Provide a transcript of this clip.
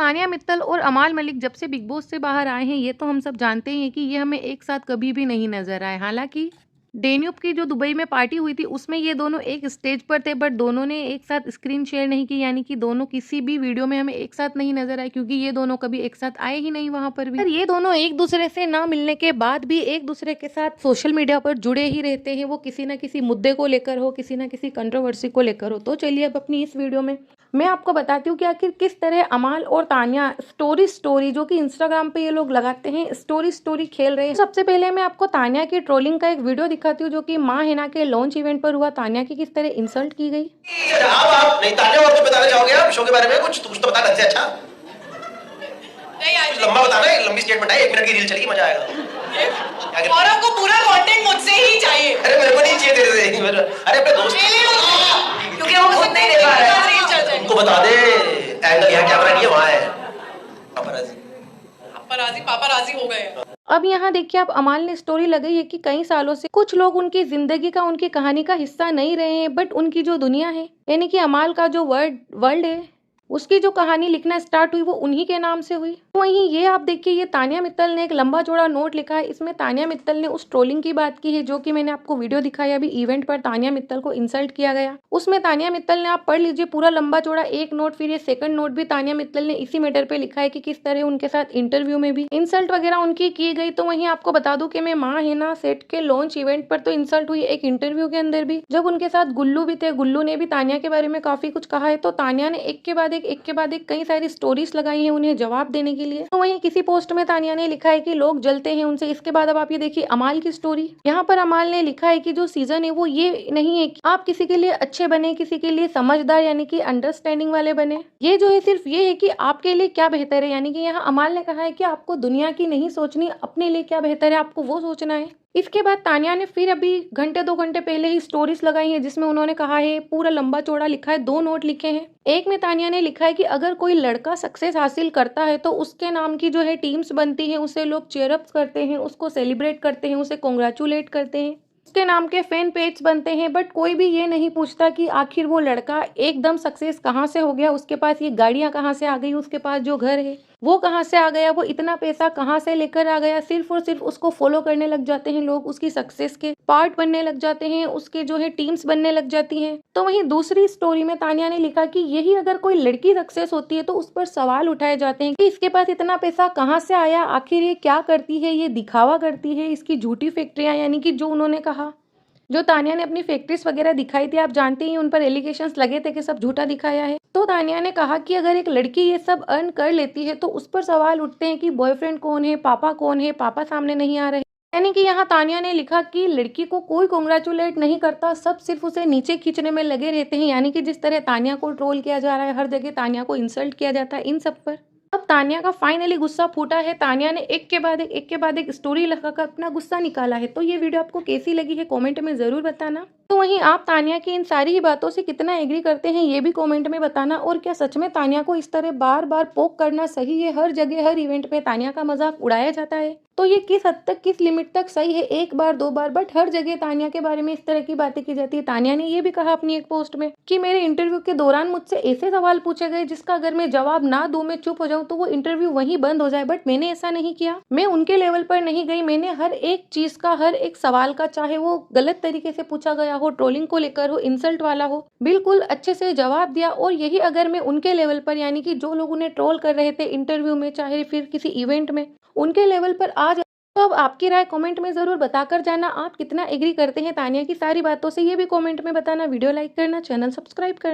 तानिया मित्तल और अमाल मलिक जब से बिग बॉस से बाहर आए हैं, ये तो हम सब जानते हैं कि ये हमें एक साथ कभी भी नहीं नजर आए। हालांकि डेन्यूब की जो दुबई में पार्टी हुई थी उसमें ये दोनों एक स्टेज पर थे, बट दोनों ने एक साथ स्क्रीन शेयर नहीं की, यानी कि दोनों किसी भी वीडियो में हमें एक साथ नहीं नजर आए, क्योंकि ये दोनों कभी एक साथ आए ही नहीं वहां पर भी। और ये दोनों एक दूसरे से ना मिलने के बाद भी एक दूसरे के साथ सोशल मीडिया पर जुड़े ही रहते हैं, वो किसी ना किसी मुद्दे को लेकर हो, किसी ना किसी कंट्रोवर्सी को लेकर हो। तो चलिए अब अपनी इस वीडियो में मैं आपको बताती हूँ कि आखिर किस तरह अमाल और तानिया स्टोरी जो कि इंस्टाग्राम पे ये लोग लगाते हैं, स्टोरी खेल रहे हैं। सबसे पहले मैं आपको तानिया की ट्रोलिंग का एक वीडियो दिखाती हूँ, जो कि माँ हिना के लॉन्च इवेंट पर हुआ। तानिया की किस तरह इंसल्ट की गई। आप नहीं तानिया, और कुछ बताना चाहोगे आप शो के बारे में? कुछ तो बता ढंग से। अच्छा नहीं यार, कुछ लंबा बताना है, लंबी स्टेटमेंट है, 1 मिनट की रील चलेगी, मजा आएगा। और आपको पूरा कंटेंट मुझसे ही चाहिए। अरे मेरे को नहीं चाहिए तेरे से। अरे अपने दोस्त क्योंकि वो खुद नहीं दे पा रहा है। उनको बता दे एंगल यहाँ कैमरा नहीं है, वहाँ है। पापराजी हो गए। अब यहाँ देखिए, आप अमाल ने स्टोरी लगाई है कि कई सालों से कुछ लोग उनकी जिंदगी का, उनकी कहानी का हिस्सा नहीं रहे हैं, बट उनकी जो दुनिया है, यानी कि अमाल का जो वर्ल्ड है, उसकी जो कहानी लिखना स्टार्ट हुई वो उन्हीं के नाम से हुई। तो वहीं ये आप देखिए, ये तानिया मित्तल ने एक लंबा चौड़ा नोट लिखा है। इसमें तानिया मित्तल ने उस ट्रोलिंग की बात की है जो कि मैंने आपको वीडियो दिखाया अभी, इवेंट पर तानिया मित्तल को इंसल्ट किया गया। उसमें तानिया मित्तल ने, आप पढ़ लीजिए पूरा लंबा चौड़ा एक नोट। फिर ये सेकंड नोट भी तानिया मित्तल ने इसी मैटर पे लिखा है कि किस तरह उनके साथ इंटरव्यू में भी इंसल्ट वगैरह उनकी की गई। तो वहीं आपको बता दूं कि मैं माँ हिना सेट के लॉन्च इवेंट पर तो इंसल्ट हुई, एक इंटरव्यू के अंदर भी जब उनके साथ गुल्लू भी थे, गुल्लू ने भी तानिया के बारे में काफी कुछ कहा है। तो तानिया ने एक के बाद एक कई सारी स्टोरीज लगाई हैं उन्हें जवाब देने के लिए। तो वहीं किसी पोस्ट में तानिया ने लिखा है कि लोग जलते हैं उनसे। इसके बाद अब आप ये देखिए अमाल की स्टोरी। यहाँ पर अमाल ने लिखा है कि जो सीजन है वो ये नहीं है कि आप किसी के लिए अच्छे बने, किसी के लिए समझदार यानी कि अंडरस्टैंडिंग वाले बने। ये जो है सिर्फ ये है कि आपके लिए क्या बेहतर है, यानी कि यहाँ अमाल ने कहा है कि आपको दुनिया की नहीं सोचनी, अपने लिए क्या बेहतर है आपको वो सोचना है। इसके बाद तानिया ने फिर अभी घंटे 2 घंटे पहले ही स्टोरीज लगाई हैं, जिसमें उन्होंने कहा है, पूरा लंबा चौड़ा लिखा है, 2 नोट लिखे हैं। एक में तानिया ने लिखा है कि अगर कोई लड़का सक्सेस हासिल करता है तो उसके नाम की जो है टीम्स बनती हैं, उसे लोग चेयरअप्स करते हैं, उसको सेलिब्रेट करते हैं, उसे कॉन्ग्रेचुलेट करते हैं, उसके नाम के फैन पेज बनते हैं। बट कोई भी ये नहीं पूछता कि आखिर वो लड़का एकदम सक्सेस कहाँ से हो गया, उसके पास ये गाड़ियां कहाँ से आ गई, उसके पास जो घर है वो कहाँ से आ गया, वो इतना पैसा कहाँ से लेकर आ गया। सिर्फ और सिर्फ उसको फॉलो करने लग जाते हैं लोग, उसकी सक्सेस के पार्ट बनने लग जाते हैं, उसके जो है टीम्स बनने लग जाती हैं। तो वहीं दूसरी स्टोरी में तानिया ने लिखा कि यही अगर कोई लड़की सक्सेस होती है तो उस पर सवाल उठाए जाते हैं कि इसके पास इतना पैसा कहाँ से आया, आखिर ये क्या करती है, ये दिखावा करती है, इसकी झूठी फैक्ट्रियां, यानी कि जो उन्होंने कहा, जो तानिया ने अपनी फैक्ट्रीज वगैरह दिखाई थी, आप जानते ही उन पर एलिगेशंस लगे थे कि सब झूठा दिखाया है। तो तानिया ने कहा कि अगर एक लड़की ये सब अर्न कर लेती है तो उस पर सवाल उठते हैं कि बॉयफ्रेंड कौन है, पापा सामने नहीं आ रहे। यानी कि यहाँ तानिया ने लिखा कि लड़की को कोई कॉन्ग्रेचुलेट नहीं करता, सब सिर्फ उसे नीचे खींचने में लगे रहते हैं। यानी कि जिस तरह तानिया को ट्रोल किया जा रहा है, हर जगह तानिया को इंसल्ट किया जाता है, इन सब पर अब तानिया का फाइनली गुस्सा फूटा है। तानिया ने एक के बाद एक स्टोरी लगाकर अपना गुस्सा निकाला है। तो ये वीडियो आपको कैसी लगी है कमेंट में जरूर बताना। तो वहीं आप तानिया की इन सारी ही बातों से कितना एग्री करते हैं ये भी कमेंट में बताना। और क्या सच में तानिया को इस तरह बार बार पोक करना सही है? हर जगह हर इवेंट पे तानिया का मजाक उड़ाया जाता है, तो ये किस हद तक, किस लिमिट तक सही है? 1 बार 2 बार, बट हर जगह तानिया के बारे में इस तरह की बातें की जाती है। तानिया ने ये भी कहा अपनी एक पोस्ट में कि मेरे इंटरव्यू के दौरान मुझसे ऐसे सवाल पूछे गए जिसका अगर मैं जवाब ना दूं, मैं चुप हो जाऊं तो वो इंटरव्यू वहीं बंद हो जाए, बट मैंने ऐसा नहीं किया। मैं उनके लेवल पर नहीं गई, मैंने हर एक चीज का, हर एक सवाल का, चाहे वो गलत तरीके से पूछा गया हो, ट्रोलिंग को लेकर हो, इंसल्ट वाला हो, बिल्कुल अच्छे से जवाब दिया। और यही अगर मैं उनके लेवल पर, यानी कि जो लोग उन्हें ट्रोल कर रहे थे इंटरव्यू में, चाहे फिर किसी इवेंट में, उनके लेवल पर आ जाए, तो अब आपकी राय कमेंट में जरूर बताकर जाना। आप कितना एग्री करते हैं तानिया की सारी बातों से, ये भी कमेंट में बताना। वीडियो लाइक करना, चैनल सब्सक्राइब करना।